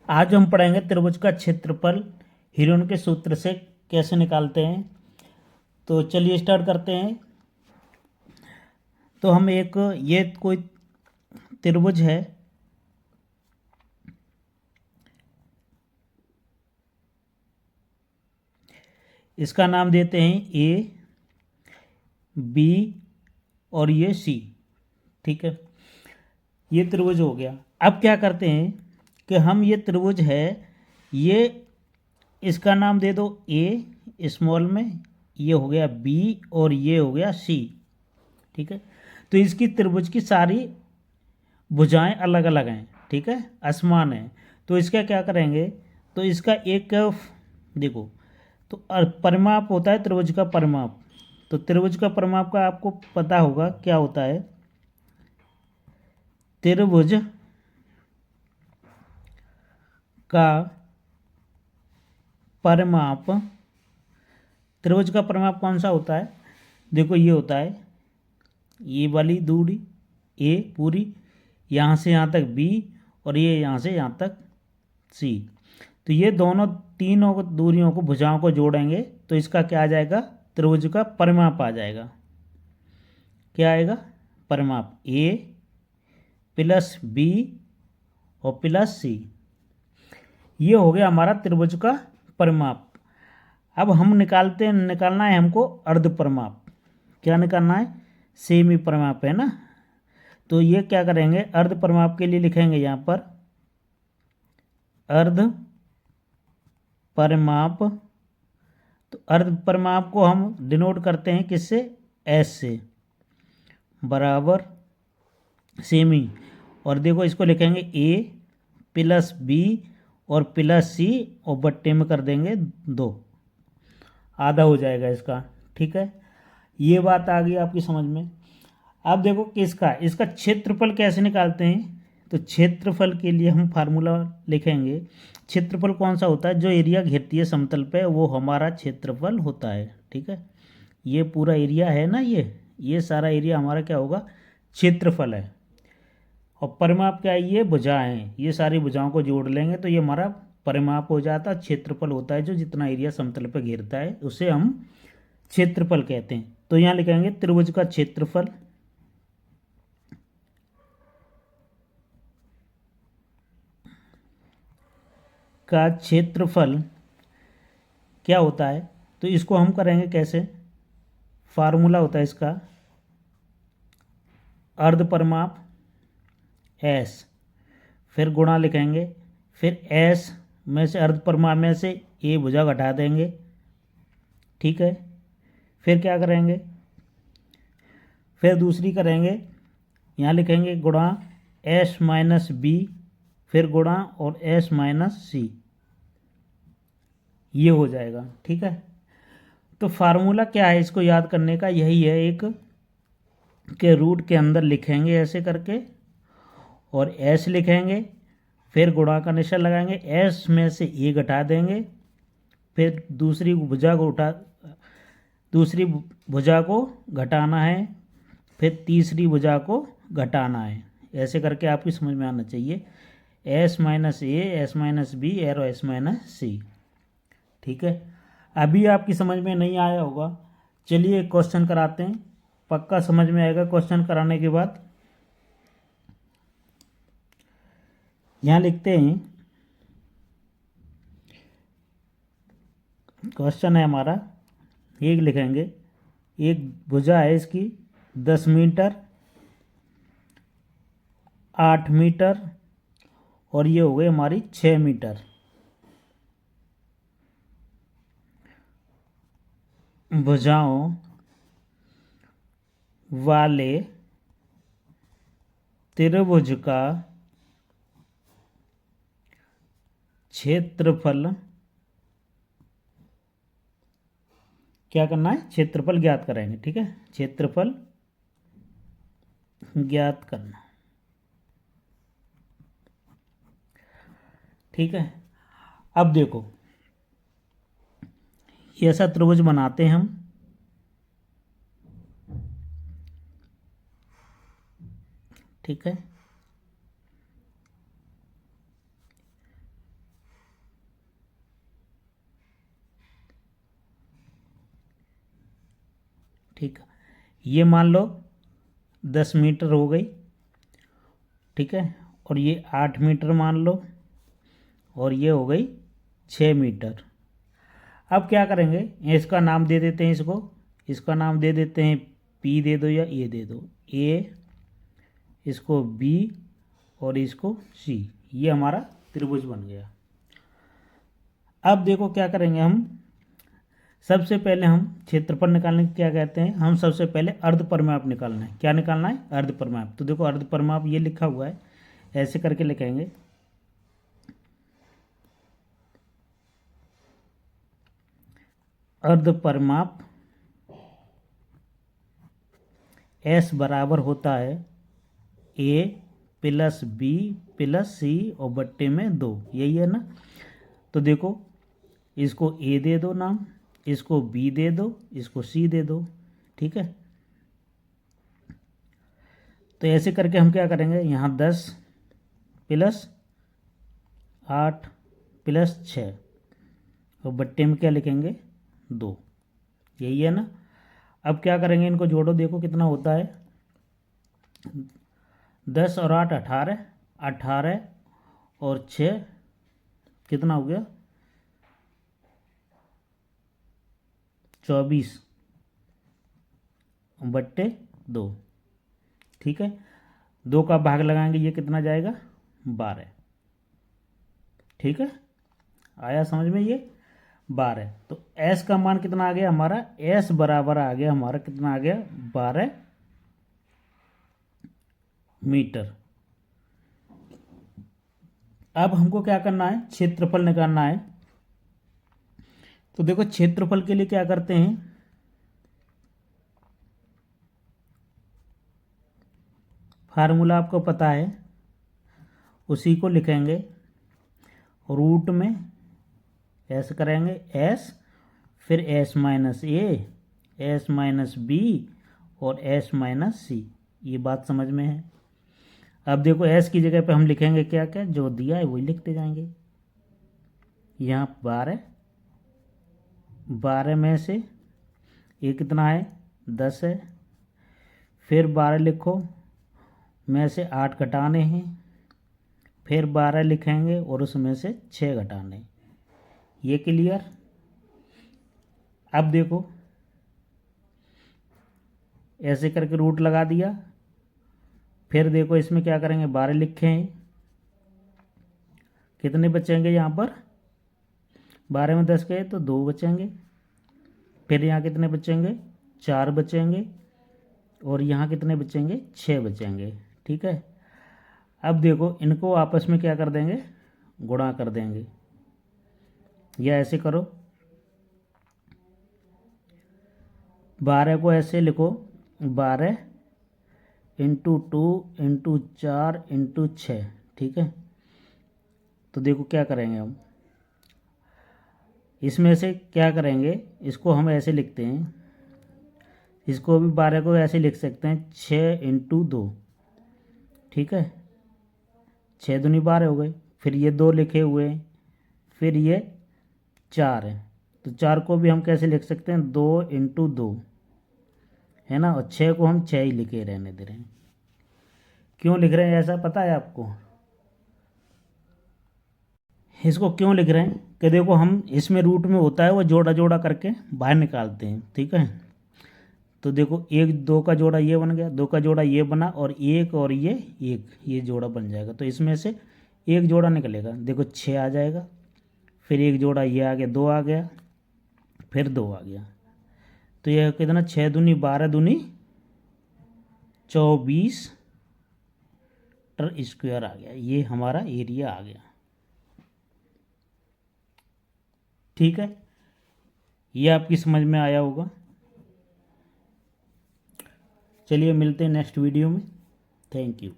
आज हम पढ़ेंगे त्रिभुज का क्षेत्रफल हिरोन के सूत्र से कैसे निकालते हैं। तो चलिए स्टार्ट करते हैं। तो हम ये कोई त्रिभुज है, इसका नाम देते हैं ए, बी और ये सी। ठीक है, ये त्रिभुज हो गया। अब क्या करते हैं कि हम ये त्रिभुज है, ये इसका नाम दे दो ए स्मॉल में, ये हो गया बी और ये हो गया सी। ठीक है, तो इसकी त्रिभुज की सारी भुजाएं अलग अलग हैं, ठीक है, असमान है। तो इसका क्या करेंगे, तो इसका एक देखो, तो परिमाप होता है त्रिभुज का परिमाप। तो त्रिभुज का परिमाप का आपको पता होगा क्या होता है। त्रिभुज का परिमाप, त्रिभुज का परिमाप कौन सा होता है, देखो ये होता है ये वाली दूरी ए पूरी, यहाँ से यहाँ तक बी और ये यहाँ से यहाँ तक सी। तो ये दोनों तीनों दूरियों को भुजाओं को जोड़ेंगे तो इसका क्या आ जाएगा, त्रिभुज का परिमाप आ जाएगा। क्या आएगा, परिमाप ए प्लस बी और प्लस सी। ये हो गया हमारा त्रिभुज का परिमाप। अब हम निकालना है हमको अर्ध परिमाप। क्या निकालना है, सेमी परिमाप है ना। तो ये क्या करेंगे, अर्ध परिमाप के लिए लिखेंगे यहाँ पर अर्ध परिमाप। तो अर्ध परिमाप को हम डिनोट करते हैं किससे, एस से, बराबर सेमी। और देखो इसको लिखेंगे ए प्लस बी और प्लस सी और बट्टे में कर देंगे 2, आधा हो जाएगा इसका। ठीक है, ये बात आ गई आपकी समझ में। अब देखो किसका, इसका क्षेत्रफल कैसे निकालते हैं। तो क्षेत्रफल के लिए हम फार्मूला लिखेंगे। क्षेत्रफल कौन सा होता है, जो एरिया घेरती है समतल पे वो हमारा क्षेत्रफल होता है। ठीक है, ये पूरा एरिया है ना, ये सारा एरिया हमारा क्या होगा, क्षेत्रफल है। और परिमाप क्या है, ये भुजा हैं, ये सारी भुजाओं को जोड़ लेंगे तो ये हमारा परिमाप हो जाता है। क्षेत्रफल होता है जो जितना एरिया समतल पर घेरता है उसे हम क्षेत्रफल कहते हैं। तो यहाँ लिखेंगे त्रिभुज का क्षेत्रफल का क्षेत्रफल क्या होता है। तो इसको हम करेंगे कैसे, फार्मूला होता है इसका अर्ध परिमाप एस, फिर गुणा लिखेंगे, फिर एस में से अर्ध परिमाप में से ए भुजा घटा देंगे। ठीक है, फिर क्या करेंगे, फिर दूसरी करेंगे, यहाँ लिखेंगे गुणा एस माइनस बी, फिर गुणा और एस माइनस सी, ये हो जाएगा। ठीक है, तो फार्मूला क्या है इसको याद करने का, यही है एक के रूट के अंदर लिखेंगे ऐसे करके और एस लिखेंगे, फिर गुणा का निशान लगाएंगे, एस में से ए घटा देंगे, फिर दूसरी भुजा को घटाना है, फिर तीसरी भुजा को घटाना है। ऐसे करके आपकी समझ में आना चाहिए, एस माइनस ए, एस माइनस बी और एस माइनस सी। ठीक है, अभी आपकी समझ में नहीं आया होगा, चलिए एक क्वेश्चन कराते हैं, पक्का समझ में आएगा क्वेश्चन कराने के बाद। यहाँ लिखते हैं, क्वेश्चन है हमारा, एक लिखेंगे, एक भुजा है इसकी 10 मीटर, 8 मीटर और ये हो गई हमारी 6 मीटर। भुजाओं वाले त्रिभुज का क्षेत्रफल क्या करना है, क्षेत्रफल ज्ञात करेंगे। ठीक है, क्षेत्रफल ज्ञात करना। ठीक है, अब देखो ये ऐसा त्रिभुज बनाते हैं हम। ठीक है, ठीक है, ये मान लो 10 मीटर हो गई, ठीक है, और ये 8 मीटर मान लो, और ये हो गई 6 मीटर। अब क्या करेंगे, इसका नाम दे देते हैं, इसका नाम दे देते हैं पी दे दो या ए दे दो, ए, इसको बी और इसको सी। ये हमारा त्रिभुज बन गया। अब देखो क्या करेंगे हम, सबसे पहले हम क्षेत्रफल निकालने के क्या कहते हैं, हम सबसे पहले अर्धपरिमाप निकालना है। क्या निकालना है, अर्धपरिमाप। तो देखो अर्धपरिमाप ये लिखा हुआ है, ऐसे करके लिखेंगे, अर्धपरिमाप S बराबर होता है A plus B plus C और बट्टे में 2, यही है ना। तो देखो इसको A दे दो नाम, इसको B दे दो, इसको C दे दो, ठीक है। तो ऐसे करके हम क्या करेंगे, यहाँ 10 प्लस 8 प्लस 6 और बट्टे में क्या लिखेंगे 2, यही है ना। अब क्या करेंगे, इनको जोड़ो, देखो कितना होता है, 10 और 8 18, 18 और 6 कितना हो गया 24 बट्टे 2, ठीक है। 2 का भाग लगाएंगे, ये कितना जाएगा 12, ठीक है, आया समझ में, ये 12। तो S का मान कितना आ गया हमारा, S बराबर आ गया हमारा, कितना आ गया 12 मीटर। अब हमको क्या करना है, क्षेत्रफल निकालना है। तो देखो क्षेत्रफल के लिए क्या करते हैं, फार्मूला आपको पता है, उसी को लिखेंगे, रूट में ऐसे करेंगे S, फिर S माइनस ए, S माइनस बी और S माइनस सी। ये बात समझ में है। अब देखो S की जगह पे हम लिखेंगे क्या क्या, जो दिया है वही लिखते जाएंगे। यहाँ 12 में से ये कितना है 10 है, फिर 12 लिखो, में से 8 घटाने हैं, फिर 12 लिखेंगे और उसमें से 6 घटाने। ये क्लियर। अब देखो ऐसे करके रूट लगा दिया, फिर देखो इसमें क्या करेंगे, 12 लिखे हैं, कितने बचेंगे यहाँ पर, 12 में 10 गए तो 2 बचेंगे, फिर यहाँ कितने बचेंगे 4 बचेंगे, और यहाँ कितने बचेंगे 6 बचेंगे, ठीक है। अब देखो इनको आपस में क्या कर देंगे, गुणा कर देंगे, या ऐसे करो, 12 को ऐसे लिखो, 12 इंटू 2 इंटू 4 इंटू 6, ठीक है। तो देखो क्या करेंगे हम, इसमें से क्या करेंगे, इसको हम ऐसे लिखते हैं, इसको भी 12 को ऐसे लिख सकते हैं, 6 इंटू 2, ठीक है, 6 दूनी 12 हो गए, फिर ये 2 लिखे हुए हैं, फिर ये 4 है, तो 4 को भी हम कैसे लिख सकते हैं, 2 इंटू 2, है ना, और 6 को हम 6 ही लिखे रहने दे रहे हैं। क्यों लिख रहे हैं ऐसा पता है आपको, इसको क्यों लिख रहे हैं कि देखो हम इसमें रूट में होता है वो जोड़ा जोड़ा करके बाहर निकालते हैं, ठीक है। तो देखो 1 2 का जोड़ा ये बन गया, 2 का जोड़ा ये बना, और 1 और ये जोड़ा बन जाएगा, तो इसमें से एक जोड़ा निकलेगा, देखो 6 आ जाएगा, फिर एक जोड़ा ये आ गया, 2 आ गया, फिर 2 आ गया, तो यह कितना 6 दूनी 12 दूनी 24 स्क्वायर आ गया, ये हमारा एरिया आ गया, ठीक है। ये आपकी समझ में आया होगा। चलिए मिलते हैं नेक्स्ट वीडियो में, थैंक यू।